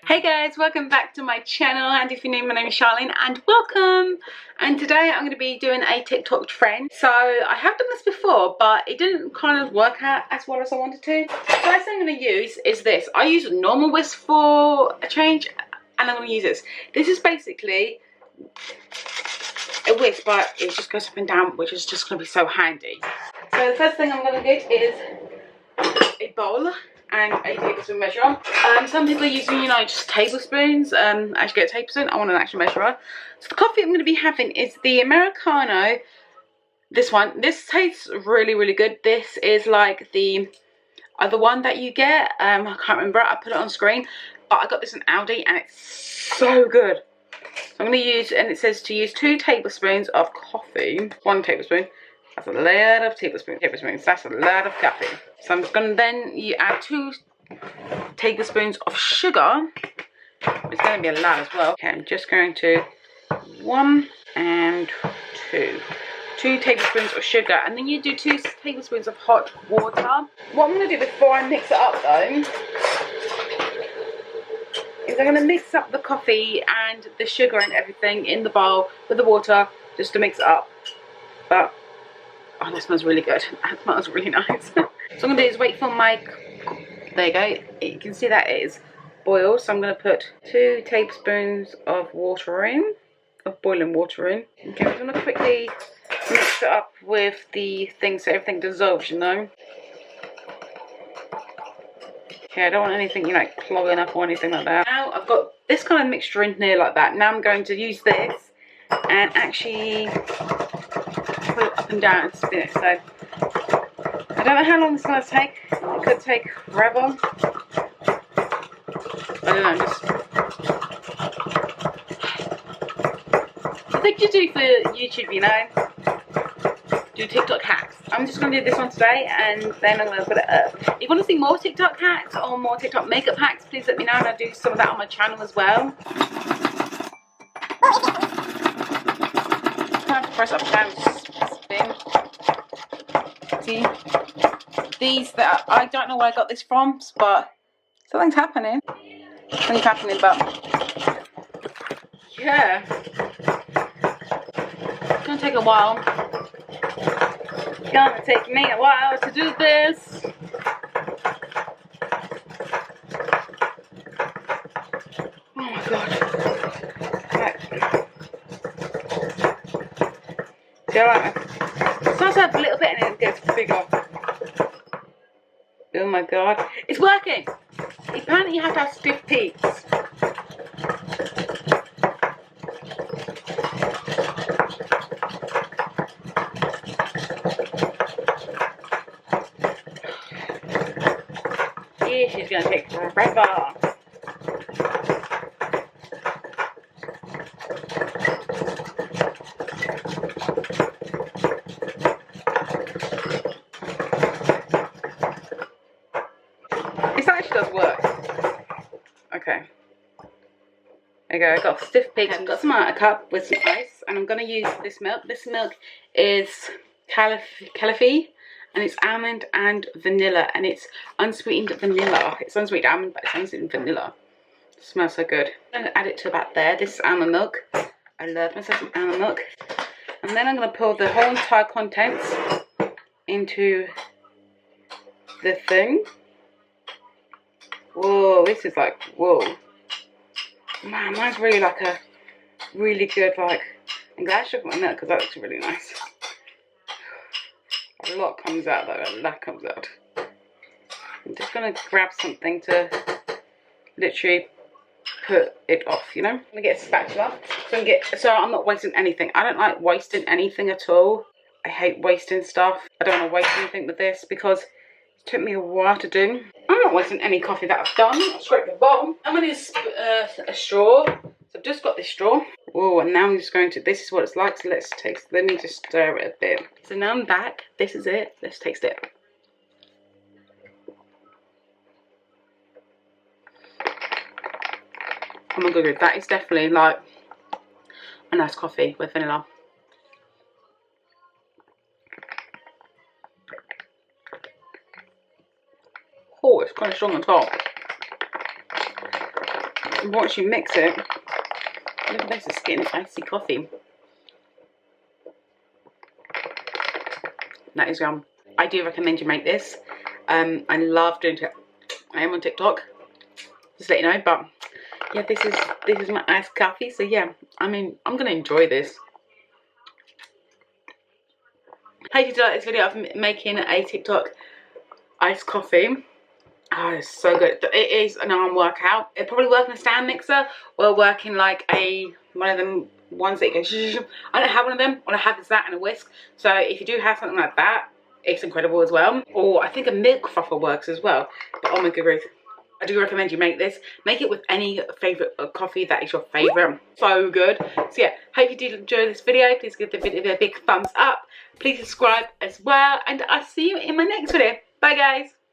Hey guys, welcome back to my channel, and if you're new, my name is Charlene and welcome. And today I'm going to be doing a TikTok trend. So I have done this before, but it didn't kind of work out as well as I wanted to. The first thing I'm going to use is this. I use normal whisk for a change, and I'm going to use this. This is basically a whisk, but it just goes up and down, which is just going to be so handy. So the first thing I'm going to get is a bowl and a tablespoon measurer. Some people are using, you know, just tablespoons. I should get a tablespoon. I want an actual measurer. So the coffee I'm going to be having is the Americano. This one. This tastes really, really good. This is like the other one that you get. I can't remember. I put it on screen, but I got this in Aldi and it's so good. So I'm going to use, and it says to use 2 tablespoons of coffee. 1 tablespoon. That's a lot of tablespoons. That's a lot of coffee. So I'm just going to then you add 2 tablespoons of sugar. It's going to be a lot as well. Okay, I'm just going to 1 and 2. 2 tablespoons of sugar, and then you do 2 tablespoons of hot water. What I'm going to do before I mix it up though is I'm going to mix up the coffee and the sugar and everything in the bowl with the water just to mix it up. But oh, that smells really good. That smells really nice. So what I'm going to do is wait for my, there you go, you can see that it is boiled. So I'm going to put 2 tablespoons of water in, of boiling water in. Okay, I'm going to quickly mix it up with the thing so everything dissolves, you know. Okay, I don't want anything, you know, clogging up or anything like that. Now I've got this kind of mixture in here like that. Now I'm going to use this and actually put it up and down and spin it. So I don't know how long this is going to take. It could take forever. I don't know. Just I think you do for YouTube, you know, do TikTok hacks. I'm just going to do this one today, and then I'm going to put it up. If you want to see more TikTok hacks or more TikTok makeup hacks, please let me know, and I'll do some of that on my channel as well. Press up down, spin. See, these that I don't know where I got this from, but something's happening. Something's happening, but yeah, it's gonna take a while. It's gonna take me a while to do this. Oh my god. Right. It starts out a little bit and then it gets bigger. Oh my god. It's working! Apparently you have to have stiff peaks. This is going to take forever. This actually does work. Okay. There you go, I got stiff peaks. I've got some out of a cup with some ice, and I'm going to use this milk. This milk is Califa, and it's almond and vanilla, and it's unsweetened vanilla. It's unsweetened almond, but it's unsweetened vanilla. It smells so good. I'm going to add it to about there. This is almond milk. I love myself some almond milk. And then I'm going to pour the whole entire contents into the thing. Whoa, this is like, whoa. Man, mine's really like a really good, like, I'm glad I shook my milk because that looks really nice. A lot comes out though, a lot comes out. I'm just going to grab something to literally put it off, you know. I'm going to get a spatula. So I'm not wasting anything. I don't like wasting anything at all. I hate wasting stuff. I don't want to waste anything with this because it took me a while to do. I'm not wasting any coffee that I've done. I'll scrape the bottom. I'm going to use a straw. So I've just got this straw. Oh, and now I'm just going to, this is what it's like. So let me just stir it a bit. So now I'm back. This is it. Let's taste it. Oh my god, that is definitely like a nice coffee with vanilla. Oh, it's kind of strong on top. once you mix it, look at this, it's getting icy coffee. That is yum. I do recommend you make this. I love doing it. I am on TikTok, just to let you know. But yeah, this is my iced coffee. So yeah, I mean, I'm gonna enjoy this. Hope you did like this video of making a TikTok iced coffee. Oh, it's so good. It is an arm workout. It probably work in a stand mixer or work in like one of them ones that goes. I don't have one of them. All I have is that and a whisk. So if you do have something like that, it's incredible as well. Or I think a milk frother works as well. But oh my good grief, I do recommend you make this. Make it with any favourite coffee that is your favourite. So good. So yeah, hope you did enjoy this video. Please give the video a big thumbs up. Please subscribe as well. And I'll see you in my next video. Bye guys.